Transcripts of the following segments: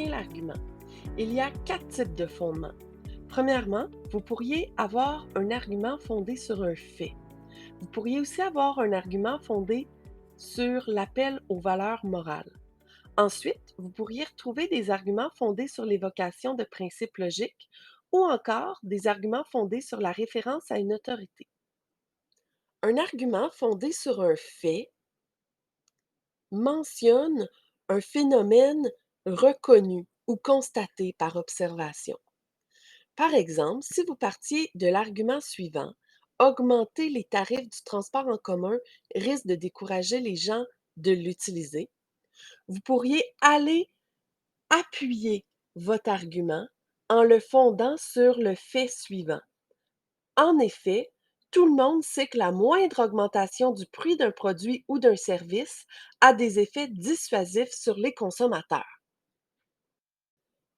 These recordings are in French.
bien l'argument. Il y a 4 types de fondements. Premièrement, vous pourriez avoir un argument fondé sur un fait. Vous pourriez aussi avoir un argument fondé sur l'appel aux valeurs morales. Ensuite, vous pourriez retrouver des arguments fondés sur l'évocation de principes logiques ou encore des arguments fondés sur la référence à une autorité. Un argument fondé sur un fait mentionne un phénomène reconnu ou constaté par observation. Par exemple, si vous partiez de l'argument suivant, augmenter les tarifs du transport en commun risque de décourager les gens de l'utiliser, vous pourriez aller appuyer votre argument en le fondant sur le fait suivant. En effet, tout le monde sait que la moindre augmentation du prix d'un produit ou d'un service a des effets dissuasifs sur les consommateurs.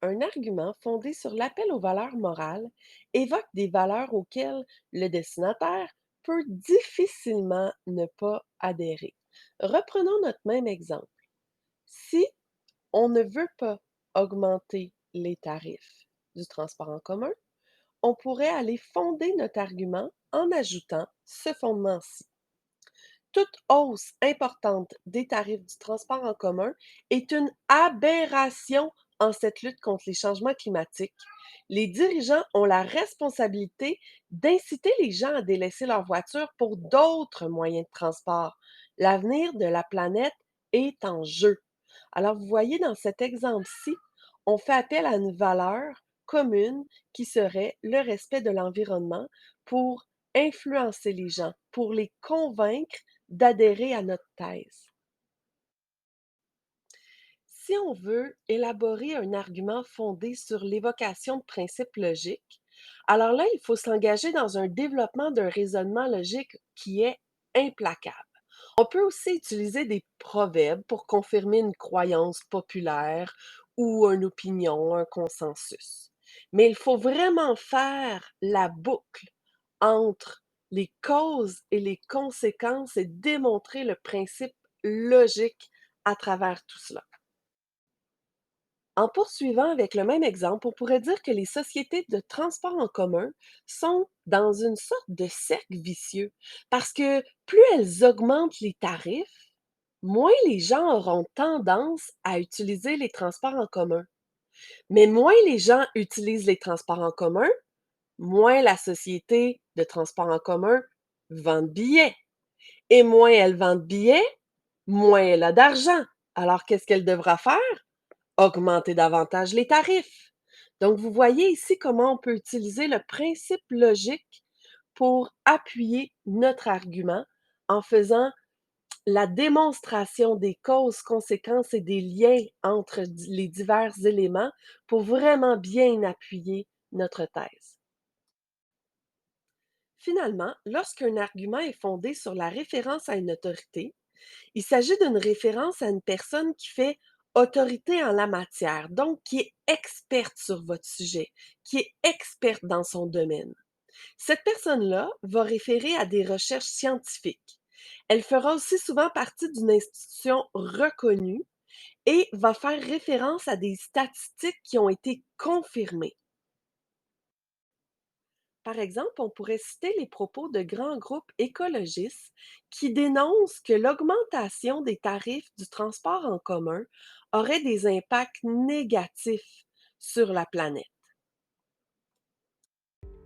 Un argument fondé sur l'appel aux valeurs morales évoque des valeurs auxquelles le destinataire peut difficilement ne pas adhérer. Reprenons notre même exemple. Si on ne veut pas augmenter les tarifs du transport en commun, on pourrait aller fonder notre argument en ajoutant ce fondement-ci. Toute hausse importante des tarifs du transport en commun est une aberration en cette lutte contre les changements climatiques. Les dirigeants ont la responsabilité d'inciter les gens à délaisser leur voiture pour d'autres moyens de transport. L'avenir de la planète est en jeu. Alors, vous voyez, dans cet exemple-ci, on fait appel à une valeur commune qui serait le respect de l'environnement pour influencer les gens, pour les convaincre d'adhérer à notre thèse. Si on veut élaborer un argument fondé sur l'évocation de principes logiques, alors là, il faut s'engager dans un développement d'un raisonnement logique qui est implacable. On peut aussi utiliser des proverbes pour confirmer une croyance populaire ou une opinion, un consensus. Mais il faut vraiment faire la boucle entre les causes et les conséquences et démontrer le principe logique à travers tout cela. En poursuivant avec le même exemple, on pourrait dire que les sociétés de transport en commun sont dans une sorte de cercle vicieux parce que plus elles augmentent les tarifs, moins les gens auront tendance à utiliser les transports en commun. Mais moins les gens utilisent les transports en commun, moins la société de transport en commun vend de billets. Et moins elle vend de billets, moins elle a d'argent. Alors qu'est-ce qu'elle devra faire? Augmenter davantage les tarifs. Donc, vous voyez ici comment on peut utiliser le principe logique pour appuyer notre argument en faisant la démonstration des causes, conséquences et des liens entre les divers éléments pour vraiment bien appuyer notre thèse. Finalement, lorsqu'un argument est fondé sur la référence à une autorité, il s'agit d'une référence à une personne qui fait autorité en la matière, donc qui est experte sur votre sujet, qui est experte dans son domaine. Cette personne-là va référer à des recherches scientifiques. Elle fera aussi souvent partie d'une institution reconnue et va faire référence à des statistiques qui ont été confirmées. Par exemple, on pourrait citer les propos de grands groupes écologistes qui dénoncent que l'augmentation des tarifs du transport en commun aurait des impacts négatifs sur la planète.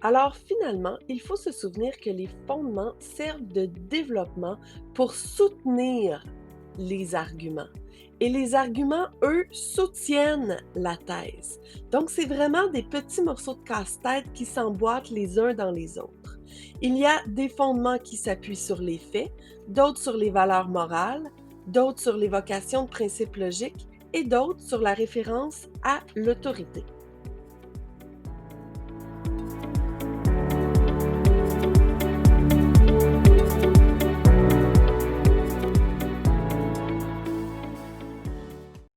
Alors finalement, il faut se souvenir que les fondements servent de développement pour soutenir les arguments. Et les arguments, eux, soutiennent la thèse. Donc, c'est vraiment des petits morceaux de casse-tête qui s'emboîtent les uns dans les autres. Il y a des fondements qui s'appuient sur les faits, d'autres sur les valeurs morales, d'autres sur l'évocation de principes logiques et d'autres sur la référence à l'autorité.